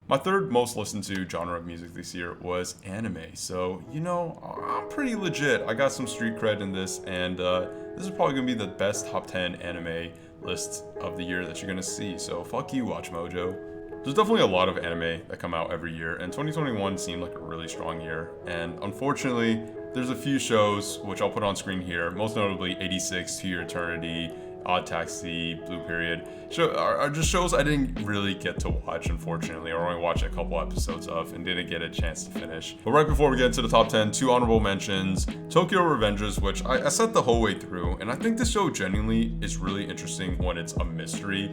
My third most listened to genre of music this year was anime. So, I'm pretty legit. I got some street cred in this, and this is probably gonna be the best top 10 anime list of the year that you're gonna see. So, fuck you, Watch Mojo. There's definitely a lot of anime that come out every year, and 2021 seemed like a really strong year. And unfortunately, there's a few shows, which I'll put on screen here, most notably 86, To Your Eternity, Odd Taxi, Blue Period, are just shows I didn't really get to watch, unfortunately, or only watched a couple episodes of and didn't get a chance to finish. But right before we get into the top 10, two honorable mentions. Tokyo Revengers, which I sat the whole way through, and I think this show genuinely is really interesting when it's a mystery,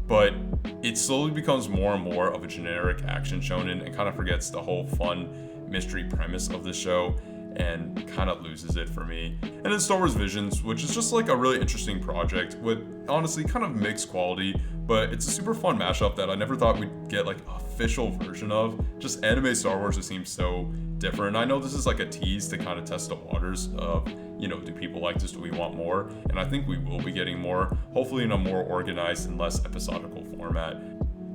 but it slowly becomes more and more of a generic action shonen and kind of forgets the whole fun mystery premise of the show and kind of loses it for me. And then Star Wars Visions, which is just like a really interesting project with honestly kind of mixed quality, but it's a super fun mashup that I never thought we'd get like official version of. Just anime Star Wars just seems so different. I know this is like a tease to kind of test the waters of, do people like this? Do we want more? And I think we will be getting more, hopefully in a more organized and less episodical format.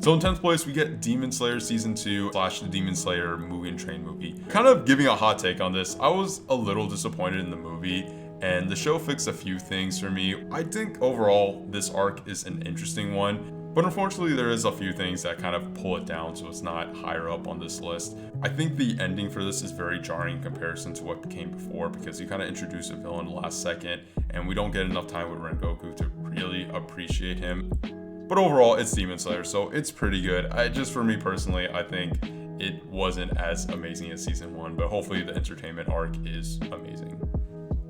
So in 10th place, we get Demon Slayer Season 2 / the Demon Slayer Mugen Train movie. Kind of giving a hot take on this, I was a little disappointed in the movie, and the show fixed a few things for me. I think overall, this arc is an interesting one, but unfortunately there is a few things that kind of pull it down so it's not higher up on this list. I think the ending for this is very jarring in comparison to what came before, because you kind of introduce a villain last second, and we don't get enough time with Rengoku to really appreciate him. But overall, it's Demon Slayer, so it's pretty good. For me personally, I think it wasn't as amazing as season 1, but hopefully the entertainment arc is amazing.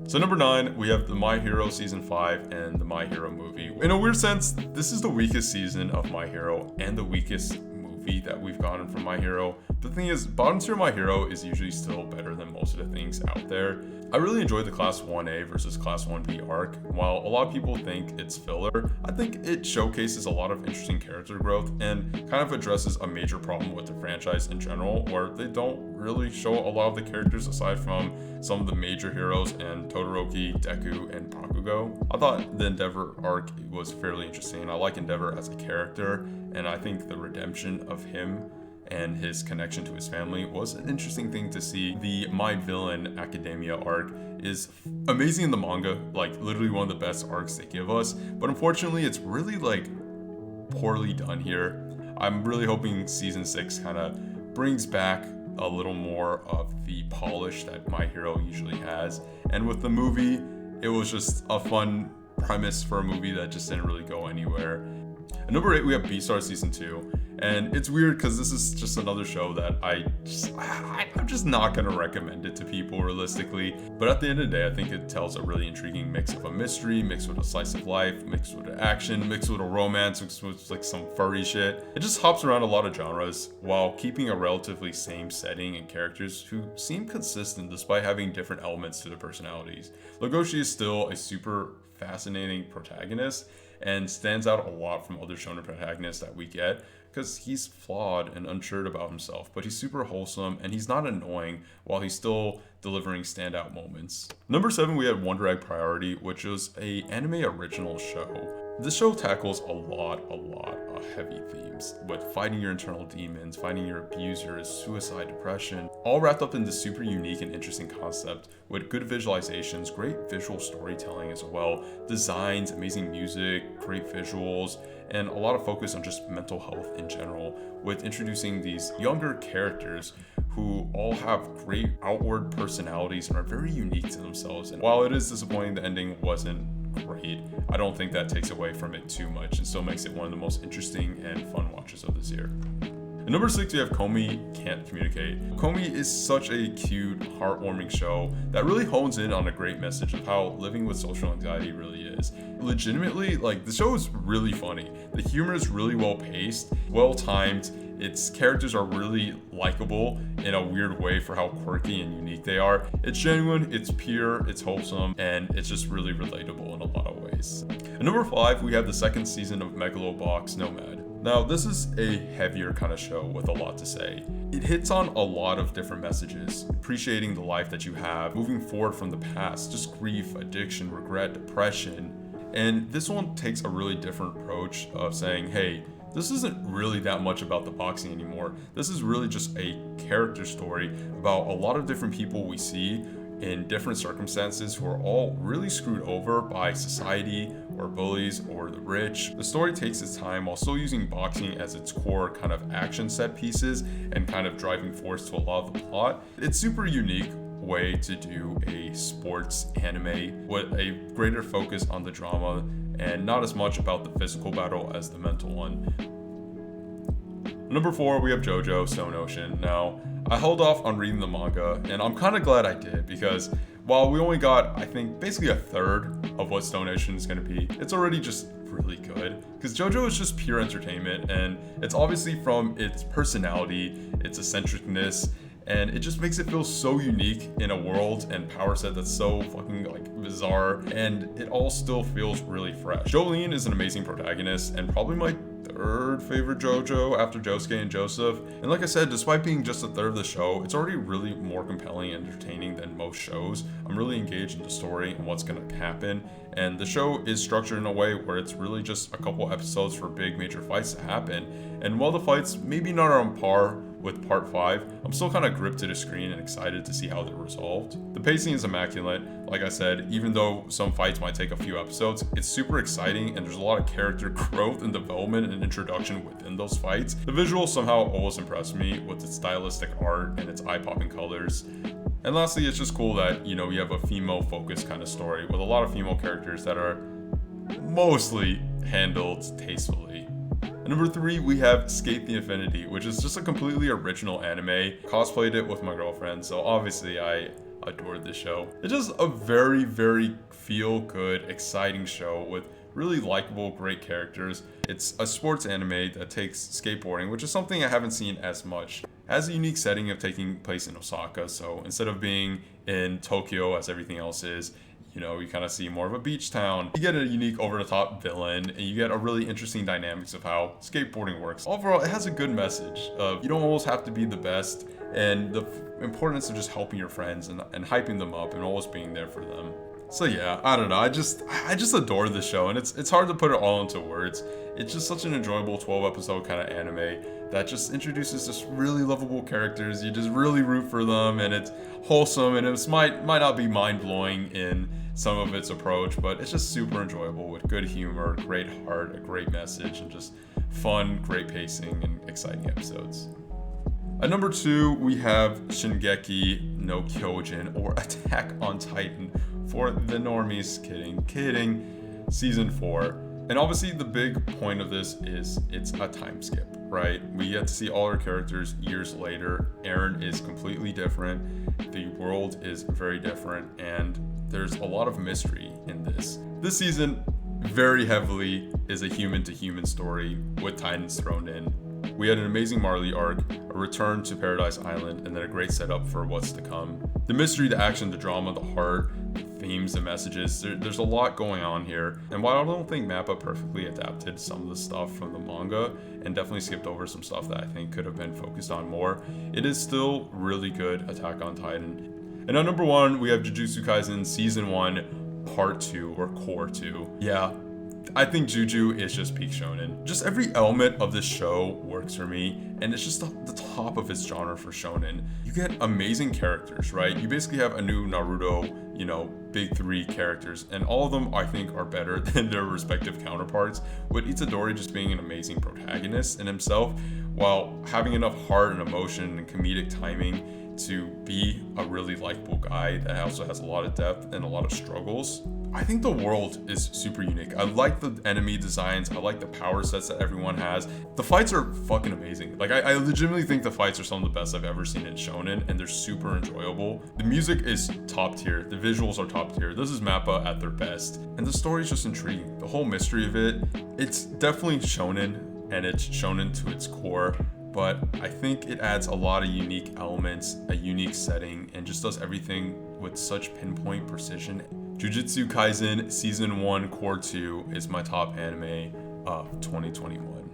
So number 9, we have the My Hero Season 5 and the My Hero movie. In a weird sense, this is the weakest season of My Hero and the weakest movie that we've gotten from My Hero. But the thing is, bottom tier My Hero is usually still better than most of the things out there. I really enjoyed the Class 1A versus Class 1B arc. While a lot of people think it's filler, I think it showcases a lot of interesting character growth and kind of addresses a major problem with the franchise in general, where they don't really show a lot of the characters aside from some of the major heroes and Todoroki, Deku, and Bakugo. I thought the Endeavor arc was fairly interesting. I like Endeavor as a character, and I think the redemption of him and his connection to his family was an interesting thing to see. The My Villain Academia arc is amazing in the manga, like literally one of the best arcs they give us, but unfortunately it's really like poorly done here. I'm really hoping season 6 kind of brings back a little more of the polish that My Hero usually has, and with the movie it was just a fun premise for a movie that just didn't really go anywhere. At number 8, we have Beastars Season 2. And it's weird because this is just another show that I'm just not going to recommend it to people realistically. But at the end of the day, I think it tells a really intriguing mix of a mystery, mixed with a slice of life, mixed with an action, mixed with a romance, mixed with like some furry shit. It just hops around a lot of genres while keeping a relatively same setting and characters who seem consistent despite having different elements to their personalities. Legoshi is still a super fascinating protagonist and stands out a lot from other shonen protagonists that we get, because he's flawed and unsure about himself, but he's super wholesome and he's not annoying while he's still delivering standout moments. Number 7, we had Wonder Egg Priority, which was a anime original show. This show tackles a lot of heavy themes, with fighting your internal demons, fighting your abusers, suicide, depression, all wrapped up in this super unique and interesting concept with good visualizations, great visual storytelling as well, designs, amazing music, great visuals, and a lot of focus on just mental health in general, with introducing these younger characters who all have great outward personalities and are very unique to themselves. And while it is disappointing the ending wasn't great, I don't think that takes away from it too much and still makes it one of the most interesting and fun watches of this year. At number 6, we have Komi Can't Communicate. Komi is such a cute, heartwarming show that really hones in on a great message of how living with social anxiety really is. Legitimately, like, the show is really funny. The humor is really well paced, well timed. Its characters are really likable in a weird way for how quirky and unique they are. It's genuine, it's pure, it's wholesome, and it's just really relatable in a lot of ways. At number 5, we have the second season of Megalobox, Nomad. Now, this is a heavier kind of show with a lot to say. It hits on a lot of different messages, appreciating the life that you have, moving forward from the past, just grief, addiction, regret, depression. And this one takes a really different approach of saying, hey, this isn't really that much about the boxing anymore. This is really just a character story about a lot of different people we see in different circumstances who are all really screwed over by society or bullies or the rich. The story takes its time while still using boxing as its core kind of action set pieces and kind of driving force to a lot of the plot. It's super unique way to do a sports anime with a greater focus on the drama and not as much about the physical battle as the mental one. Number 4, we have JoJo Stone Ocean. Now, I held off on reading the manga, and I'm kind of glad I did, because while we only got, I think, basically a third of what Stone Ocean is going to be, it's already just really good. Because JoJo is just pure entertainment, and it's obviously from its personality, its eccentricness, and it just makes it feel so unique in a world and power set that's so fucking like bizarre, and it all still feels really fresh. Jolene is an amazing protagonist and probably my third favorite JoJo after Josuke and Joseph. And like I said, despite being just a third of the show, it's already really more compelling and entertaining than most shows. I'm really engaged in the story and what's gonna happen. And the show is structured in a way where it's really just a couple episodes for big major fights to happen. And while the fights maybe not on par with part 5, I'm still kind of gripped to the screen and excited to see how they're resolved. The pacing is immaculate. Like I said, even though some fights might take a few episodes, it's super exciting and there's a lot of character growth and development and introduction within those fights. The visuals somehow always impress me with its stylistic art and its eye-popping colors. And lastly, it's just cool that, you know, you have a female-focused kind of story with a lot of female characters that are mostly handled tastefully. At number 3, we have SK8 the Infinity, which is just a completely original anime. Cosplayed it with my girlfriend, so obviously I adored this show. It's just a very, very feel-good, exciting show with really likable, great characters. It's a sports anime that takes skateboarding, which is something I haven't seen as much. It has a unique setting of taking place in Osaka, so instead of being in Tokyo as everything else is, you know, you kind of see more of a beach town. You get a unique over-the-top villain, and you get a really interesting dynamics of how skateboarding works. Overall, it has a good message of you don't always have to be the best, and the importance of just helping your friends and hyping them up and always being there for them. So yeah, I don't know, I just adore this show, and it's hard to put it all into words. It's just such an enjoyable 12-episode kind of anime that just introduces just really lovable characters. You just really root for them, and it's wholesome, and it might not be mind-blowing in some of its approach, but it's just super enjoyable with good humor, great heart, a great message, and just fun, great pacing, and exciting episodes. At number 2, we have Shingeki no Kyojin, or Attack on Titan for the normies. Kidding. Season 4. And obviously the big point of this is it's a time skip, right? We get to see all our characters years later. Eren is completely different. The world is very different, and there's a lot of mystery in this. This season very heavily is a human-to-human story with Titans thrown in. We had an amazing Marley arc, a return to Paradise Island, and then a great setup for what's to come. The mystery, the action, the drama, the heart, the themes, the messages, there's a lot going on here. And while I don't think Mappa perfectly adapted some of the stuff from the manga, and definitely skipped over some stuff that I think could have been focused on more, it is still really good Attack on Titan. And at number 1, we have Jujutsu Kaisen Season 1, Part 2, or Core 2. Yeah, I think Juju is just peak shonen. Just every element of this show works for me, and it's just the top of its genre for shonen. You get amazing characters, right? You basically have a new Naruto, you know, big 3 characters, and all of them I think are better than their respective counterparts, with Itadori just being an amazing protagonist in himself, while having enough heart and emotion and comedic timing to be a really likable guy that also has a lot of depth and a lot of struggles. I think the world is super unique. I like the enemy designs. I like the power sets that everyone has. The fights are fucking amazing. Like, I legitimately think the fights are some of the best I've ever seen in shonen, and they're super enjoyable. The music is top tier. The visuals are top tier. This is Mappa at their best. And the story is just intriguing. The whole mystery of it, it's definitely shonen, and it's shonen to its core. But I think it adds a lot of unique elements, a unique setting, and just does everything with such pinpoint precision. Jujutsu Kaisen Season 1 Core 2 is my top anime of 2021.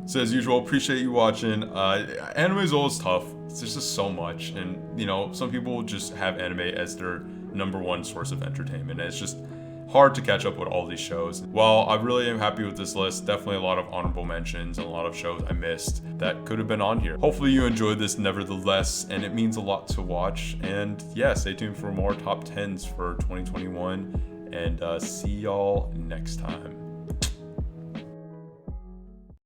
So as usual, appreciate you watching. Anime is always tough. There's just so much, and you know, some people just have anime as their number 1 source of entertainment. And it's just hard to catch up with all these shows. While I really am happy with this list, definitely a lot of honorable mentions and a lot of shows I missed that could have been on here. Hopefully you enjoyed this nevertheless, and it means a lot to watch. And yeah, stay tuned for more top 10s for 2021, and see y'all next time.